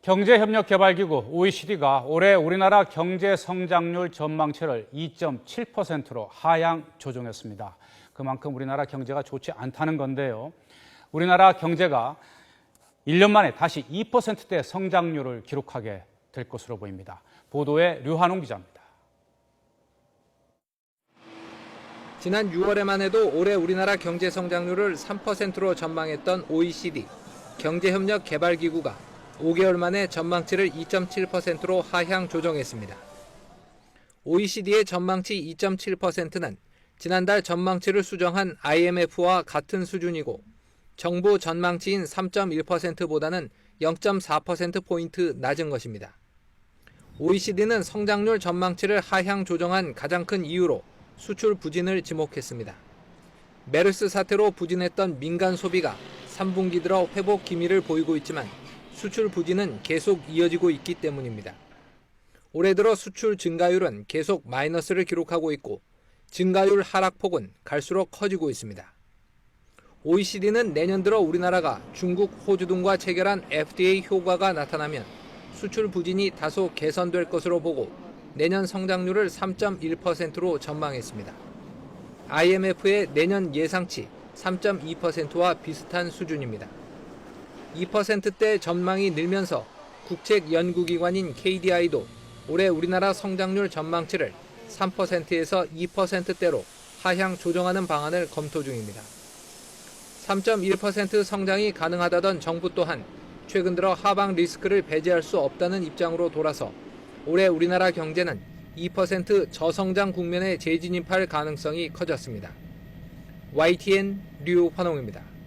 경제협력개발기구 OECD가 올해 우리나라 경제 성장률 전망치를 2.7%로 하향 조정했습니다. 그만큼 우리나라 경제가 좋지 않다는 건데요. 우리나라 경제가 1년 만에 다시 2%대 성장률을 기록하게 될 것으로 보입니다. 보도에 류한웅 기자입니다. 지난 6월에만 해도 올해 우리나라 경제 성장률을 3%로 전망했던 OECD 경제협력개발기구가 5개월 만에 전망치를 2.7%로 하향 조정했습니다. OECD의 전망치 2.7%는 지난달 전망치를 수정한 IMF와 같은 수준이고 정부 전망치인 3.1%보다는 0.4%포인트 낮은 것입니다. OECD는 성장률 전망치를 하향 조정한 가장 큰 이유로 수출 부진을 지목했습니다. 메르스 사태로 부진했던 민간 소비가 3분기 들어 회복 기미를 보이고 있지만 수출 부진은 계속 이어지고 있기 때문입니다. 올해 들어 수출 증가율은 계속 마이너스를 기록하고 있고 증가율 하락폭은 갈수록 커지고 있습니다. OECD는 내년 들어 우리나라가 중국, 호주 등과 체결한 FDA 효과가 나타나면 수출 부진이 다소 개선될 것으로 보고 내년 성장률을 3.1%로 전망했습니다. IMF의 내년 예상치 3.2%와 비슷한 수준입니다. 2%대 전망이 늘면서 국책연구기관인 KDI도 올해 우리나라 성장률 전망치를 3%에서 2%대로 하향 조정하는 방안을 검토 중입니다. 3.1% 성장이 가능하다던 정부 또한 최근 들어 하방 리스크를 배제할 수 없다는 입장으로 돌아서 올해 우리나라 경제는 2% 저성장 국면에 재진입할 가능성이 커졌습니다. YTN 류환웅입니다.